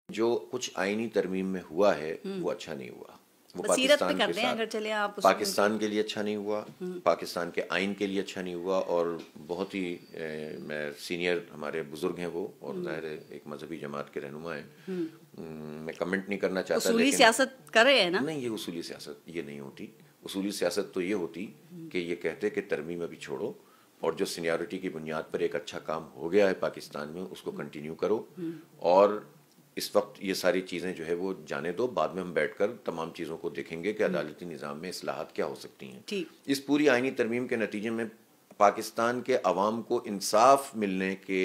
جو کچھ آئینی ترمیم میں ہوا ہے وہ اچھا نہیں ہوا، وہ پاکستان کے ساتھ پاکستان کے لیے اچھا نہیں ہوا، پاکستان کے آئین کے لیے اچھا نہیں ہوا، اور بہت ہی میں سینئر ہمارے بزرگ ہیں وہ، اور ظاہر ہے ایک مذہبی جماعت کے رہنما ہیں، میں کمنٹ نہیں کرنا چاہتا، اصولی سیاست کر رہے ہیں نا؟ نہیں، یہ اصولی سیاست یہ نہیں ہوتی۔ اصولی سیاست تو یہ ہوتی کہ یہ کہتے کہ ترمیم ابھی چھوڑو، اور جو سینیورٹی کی بنیاد پر ایک اچھا کام ہو گیا ہے پاکستان میں اس کو کنٹینیو کرو، اور اس وقت یہ ساری چیزیں جو ہے وہ جانے دو، بعد میں ہم بیٹھ کر تمام چیزوں کو دیکھیں گے کہ عدالتی نظام میں اصلاحات کیا ہو سکتی ہیں۔ اس پوری آئینی ترمیم کے نتیجے میں پاکستان کے عوام کو انصاف ملنے کے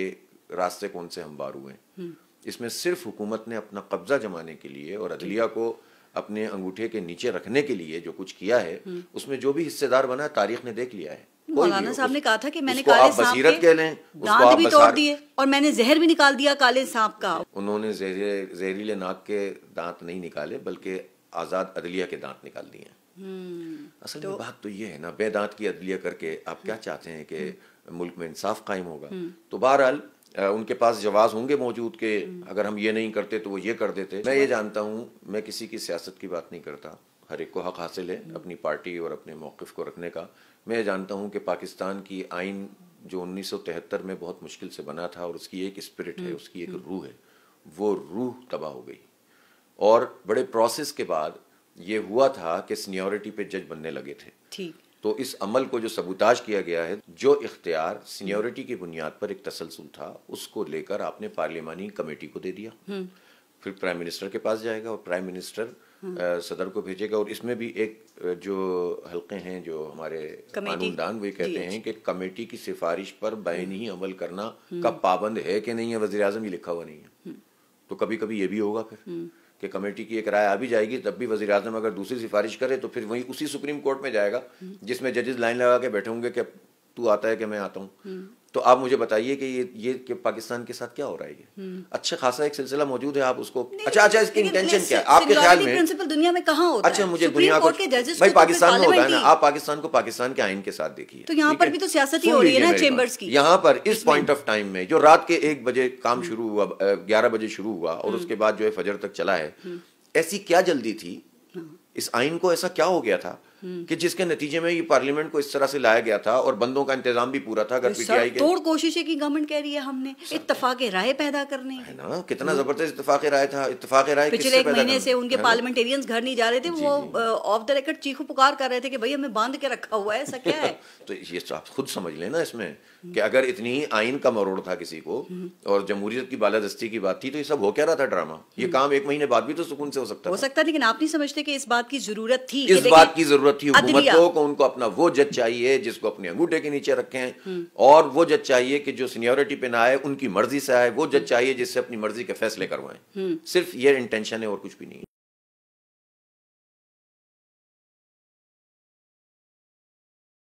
راستے کون سے ہموار ہوئے ہیں؟ اس میں صرف حکومت نے اپنا قبضہ جمانے کے لیے اور عدلیہ کو اپنے انگوٹھے کے نیچے رکھنے کے لیے جو کچھ کیا ہے، اس میں جو بھی حصے دار بنا ہے تاریخ نے دیکھ لیا ہے۔ مولانا صاحب نے کہا تھا کہ میں نے کالے سانپ کے دانت بھی توڑ دیے اور میں نے زہر بھی نکال دیا کالے سانپ کا۔ انہوں نے زہریلے ناک کے دانت نہیں نکالے بلکہ آزاد عدلیہ کے دانت نکال دیے ہیں۔ اصل میں بات تو یہ ہے نا، بے دانت کی عدلیہ کر کے آپ کیا چاہتے ہیں کہ ملک میں انصاف قائم ہوگا؟ تو بہرحال ان کے پاس جواز ہوں گے موجود کہ اگر ہم یہ نہیں کرتے تو وہ یہ کر دیتے۔ میں یہ جانتا ہوں، میں کسی کی سیاست کی بات نہیں کرتا، ہر ایک کو حق حاصل ہے اپنی پارٹی اور اپنے موقف کو رکھنے کا۔ میں یہ جانتا ہوں کہ پاکستان کی آئین جو 1973 میں بہت مشکل سے بنا تھا، اور اس کی ایک اسپرٹ ہے، اس کی ایک روح ہے، وہ روح تباہ ہو گئی، اور بڑے پروسیس کے بعد یہ ہوا تھا کہ سینیورٹی پہ جج بننے لگے تھے۔ تو اس عمل کو جو سبوتاج کیا گیا ہے، جو اختیار سینیورٹی کی بنیاد پر ایک تسلسل تھا، اس کو لے کر آپ نے پارلیمانی کمیٹی کو دے دیا، پھر پرائم منسٹر کے پاس جائے گا اور پرائم منسٹر صدر کو بھیجے گا، اور اس میں بھی ایک جو حلقے ہیں جو ہمارے قانون دان وہ کہتے ہیں کہ کمیٹی کی سفارش پر بعینی عمل کرنا کا پابند ہے کہ نہیں ہے وزیر اعظم، یہ لکھا ہوا نہیں ہے۔ تو کبھی کبھی یہ بھی ہوگا پھر کہ کمیٹی کی ایک رائے آ بھی جائے گی، تب بھی وزیر اعظم اگر دوسری سفارش کرے تو پھر وہی اسی سپریم کورٹ میں جائے گا جس میں ججز لائن لگا کے بیٹھے ہوں گے کہ تو آتا ہے کہ میں آتا ہوں۔ تو آپ مجھے بتائیے کہ یہ کہ پاکستان کے ساتھ کیا ہو رہا ہے؟ یہ اچھا خاصا ایک سلسلہ موجود ہے، آپ اس کو اچھا اس کی انٹینشن کیا ہے آپ کے خیال میں؟ دنیا میں کہاں ہوتا ہے؟ اچھا مجھے دنیا کو بھائی پاکستان میں ہوتا ہے نا، آپ پاکستان کو پاکستان کے آئین کے ساتھ دیکھیے، تو یہاں پر بھی تو سیاست ہی ہو رہی ہے نا چیمبرز کی۔ یہاں پر اس پوائنٹ آف ٹائم میں جو رات کے 1 بجے کام شروع ہوا، 11 بجے شروع ہوا اور اس کے بعد جو ہے فجر تک چلا ہے، ایسی کیا جلدی تھی اس آئین کو؟ ایسا کیا ہو گیا تھا کہ جس کے نتیجے میں یہ پارلیمنٹ کو اس طرح سے لایا گیا تھا، اور بندوں کا انتظام بھی پورا تھا؟ اگر پی ٹی آئی کے توڑ کوششیں کی گورنمنٹ کہہ رہی ہے ہم نے اتفاق رائے پیدا کرنے ہے نا، کتنا زبردست اتفاق رائے تھا۔ اتفاق رائے پچھلے 1 مہینے سے ان کے پارلیمنٹیرینز گھر نہیں جا رہے تھے، وہ آف دا ریکارڈ چیخو پکار کر رہے تھے کہ بھائی ہمیں باندھ کے رکھا ہوا ہے، ایسا کیا ہے؟ تو یہ آپ خود سمجھ لیں نا اس میں کہ اگر اتنی آئین کا مروڑ تھا کسی کو اور جمہوریت کی بالادستی کی بات تھی، تو یہ سب ہو کیا رہا تھا ڈرامہ؟ یہ کام 1 مہینے بعد بھی تو سکون سے ہو سکتا، لیکن آپ نہیں سمجھتے کہ اس بات کی ضرورت تھی؟ اس بات کی ضرورت تھی حکومت کو کہ ان کو اپنا وہ جج چاہیے جس کو اپنے انگوٹھے کے نیچے رکھیں، اور وہ جج چاہیے کہ جو سینیورٹی پہ نہ آئے، ان کی مرضی سے آئے، وہ جج چاہیے جس سے اپنی مرضی کے فیصلے کروائیں۔ صرف یہ انٹینشن ہے اور کچھ بھی نہیں ہے۔